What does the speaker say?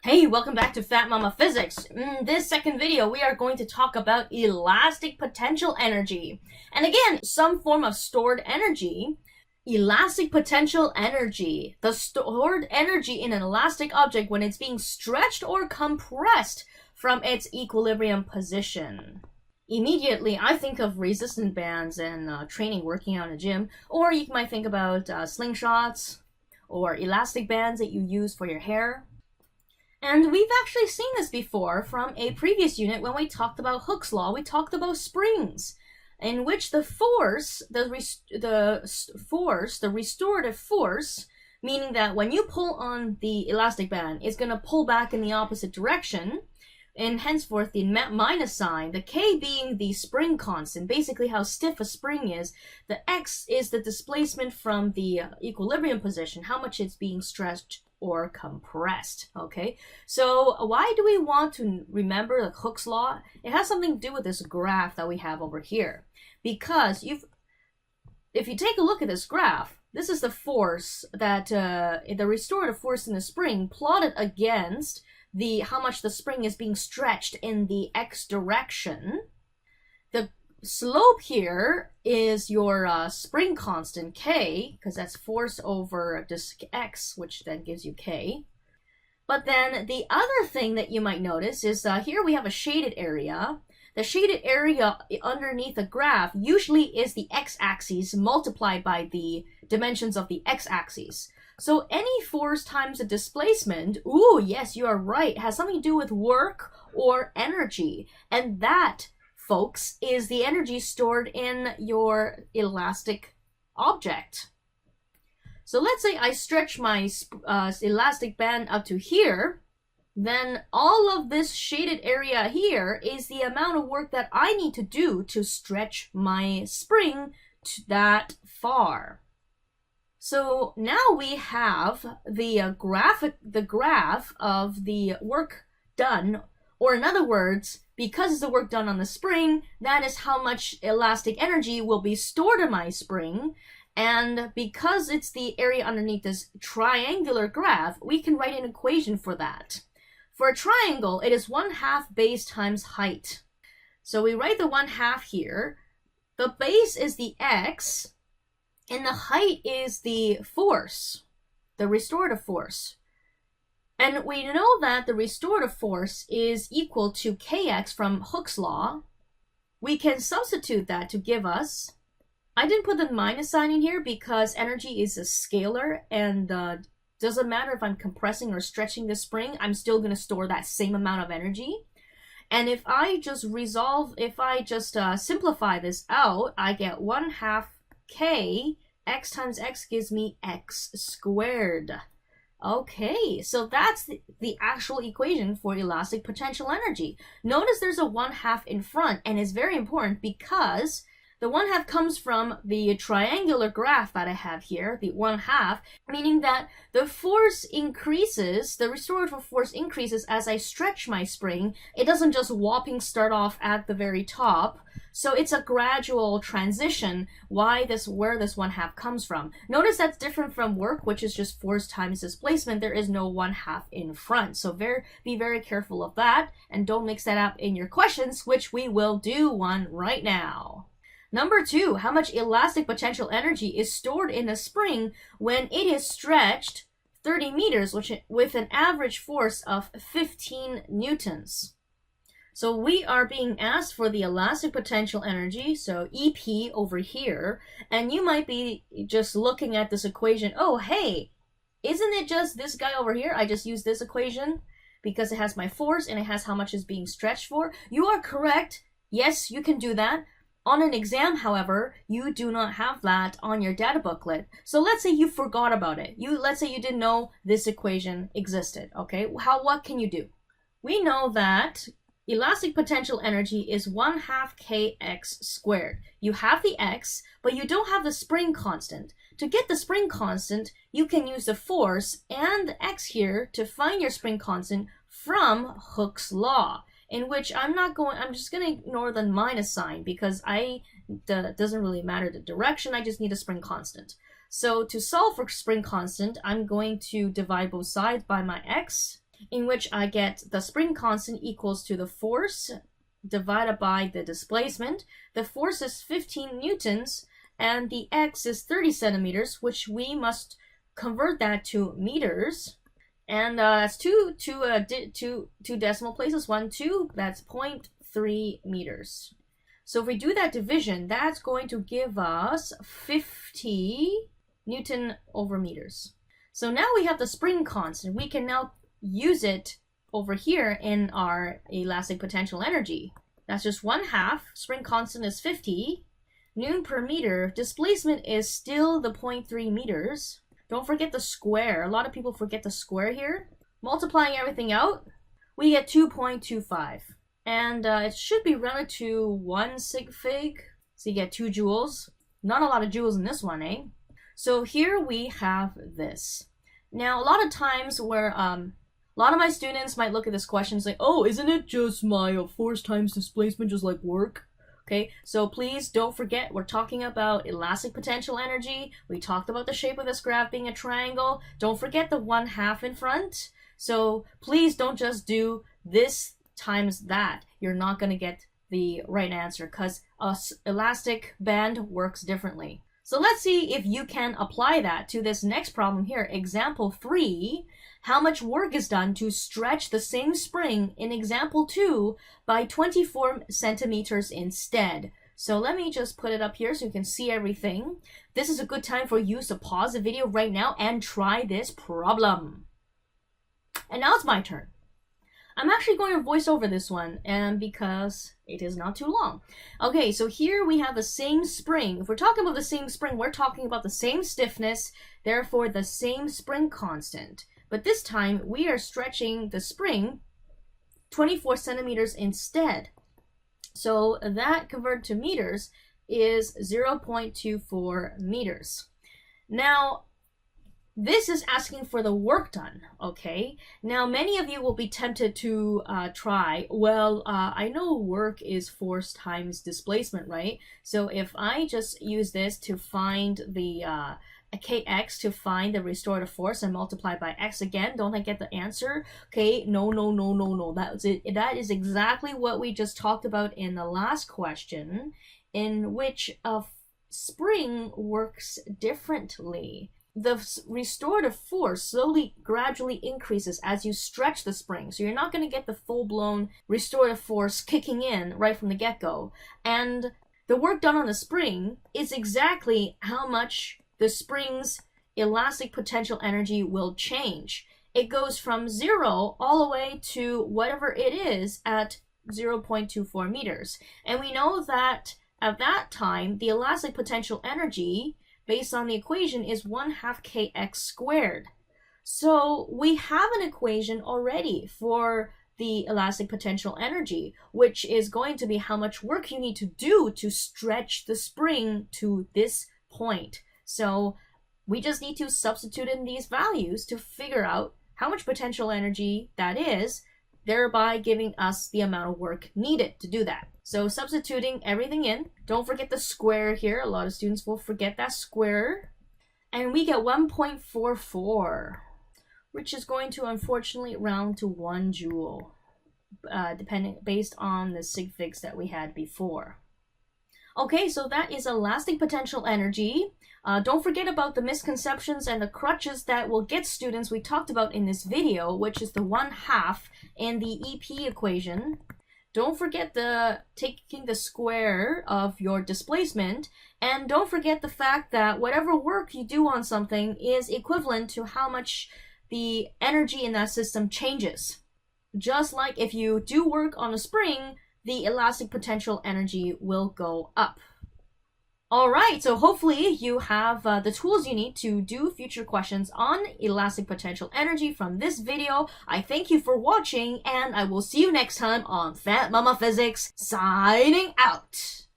Hey, welcome back to Fat Mama Physics. In this second video, we are going to talk about elastic potential energy. And again, some form of stored energy. Elastic potential energy. The stored energy in an elastic object when it's being stretched or compressed from its equilibrium position. Immediately, I think of resistance bands and training, working out in a gym. Or you might think about slingshots or elastic bands that you use for your hair. And we've actually seen this before from a previous unit when we talked about Hooke's law. We talked about springs, in which the force, the restorative force, meaning that when you pull on the elastic band, it's going to pull back in the opposite direction, and henceforth the minus sign, the K being the spring constant, basically how stiff a spring is. The X is the displacement from the equilibrium position, how much it's being stretched or compressed. Okay, so why do we want to remember the Hooke's law? It has something to do with this graph that we have over here, because if you take a look at this graph, this is the force that the restorative force in the spring plotted against the how much the spring is being stretched in the X direction. The slope here is your spring constant K, because that's force over disk X, which then gives you K. But then the other thing that you might notice is here we have a shaded area. The shaded area underneath the graph usually is the x-axis multiplied by the dimensions of the x-axis. So any force times the displacement, ooh, yes, you are right, has something to do with work or energy. And that, folks, is the energy stored in your elastic object. So let's say I stretch my elastic band up to here, then all of this shaded area here is the amount of work that I need to do to stretch my spring to that far. So now we have the graph of the work done, or in other words, because it's the work done on the spring, that is how much elastic energy will be stored in my spring. And because it's the area underneath this triangular graph, we can write an equation for that. For a triangle, it is 1/2 base times height. So we write the 1/2 here. The base is the x, and the height is the force, the restorative force. And we know that the restorative force is equal to kx from Hooke's law. We can substitute that to give us, I didn't put the minus sign in here because energy is a scalar, and doesn't matter if I'm compressing or stretching the spring, I'm still going to store that same amount of energy. And if I just simplify this out, I get 1/2 K, x times x gives me x squared. Okay, so that's the actual equation for elastic potential energy. Notice there's a 1/2 in front, and it's very important because the 1/2 comes from the triangular graph that I have here, the 1/2, meaning that the force increases, the restorative force increases as I stretch my spring. It doesn't just whopping start off at the very top. So it's a gradual transition where this 1/2 comes from. Notice that's different from work, which is just force times displacement. There is no 1/2 in front. So be very careful of that, and don't mix that up in your questions, which we will do one right now. Number 2, how much elastic potential energy is stored in a spring when it is stretched 30 meters, with an average force of 15 newtons. So we are being asked for the elastic potential energy, so EP over here, and you might be just looking at this equation, oh hey, isn't it just this guy over here? I just used this equation because it has my force and it has how much is being stretched for. You are correct. Yes, you can do that. On an exam, however, you do not have that on your data booklet. So let's say you forgot about it. Let's say you didn't know this equation existed, okay? What can you do? We know that elastic potential energy is 1/2 kx squared. You have the x, but you don't have the spring constant. To get the spring constant, you can use the force and the x here to find your spring constant from Hooke's law, in which I'm just going to ignore the minus sign because doesn't really matter the direction, I just need a spring constant. So to solve for spring constant, I'm going to divide both sides by my x, in which I get the spring constant equals to the force divided by the displacement. The force is 15 newtons, and the x is 30 centimeters, which we must convert that to meters. And that's two decimal places, 1, 2, that's 0.3 meters. So if we do that division, that's going to give us 50 Newton over meters. So now we have the spring constant. We can now use it over here in our elastic potential energy. That's just 1/2. Spring constant is 50. Newton per meter. Displacement is still the 0.3 meters. Don't forget the square. A lot of people forget the square here. Multiplying everything out, we get 2.25. And it should be rounded to 1 sig fig. So you get 2 joules. Not a lot of joules in this one, eh? So here we have this. Now, a lot of times where a lot of my students might look at this question and say, oh, isn't it just my force times displacement just like work? Okay, so please don't forget we're talking about elastic potential energy. We talked about the shape of this graph being a triangle. Don't forget the 1/2 in front. So please don't just do this times that. You're not going to get the right answer because an elastic band works differently. So let's see if you can apply that to this next problem here. Example 3, how much work is done to stretch the same spring in example 2 by 24 centimeters instead? So let me just put it up here so you can see everything. This is a good time for you to pause the video right now and try this problem. And now it's my turn. I'm actually going to voice over this one, and because it is not too long. Okay, so here we have the same spring. If we're talking about the same spring, we're talking about the same stiffness, therefore the same spring constant. But this time, we are stretching the spring 24 centimeters instead. So that converted to meters is 0.24 meters. Now, this is asking for the work done, okay? Now, many of you will be tempted to try, well, I know work is force times displacement, right? So if I just use this to find the kx to find the restorative force and multiply by x again, don't I get the answer? Okay, no. That is exactly what we just talked about in the last question, in which a spring works differently. The restorative force gradually increases as you stretch the spring. So you're not going to get the full-blown restorative force kicking in right from the get-go. And the work done on the spring is exactly how much the spring's elastic potential energy will change. It goes from 0 all the way to whatever it is at 0.24 meters. And we know that at that time, the elastic potential energy based on the equation is 1/2 kx squared. So we have an equation already for the elastic potential energy, which is going to be how much work you need to do to stretch the spring to this point. So we just need to substitute in these values to figure out how much potential energy that is, thereby giving us the amount of work needed to do that. So substituting everything in, don't forget the square here. A lot of students will forget that square. And we get 1.44, which is going to unfortunately round to 1 joule, based on the sig figs that we had before. Okay, so that is elastic potential energy. Don't forget about the misconceptions and the crutches that will get students we talked about in this video, which is the 1/2 and the EP equation. Don't forget taking the square of your displacement, and don't forget the fact that whatever work you do on something is equivalent to how much the energy in that system changes. Just like if you do work on a spring, the elastic potential energy will go up. Alright, so hopefully you have the tools you need to do future questions on elastic potential energy from this video. I thank you for watching, and I will see you next time on Fat Mama Physics, signing out!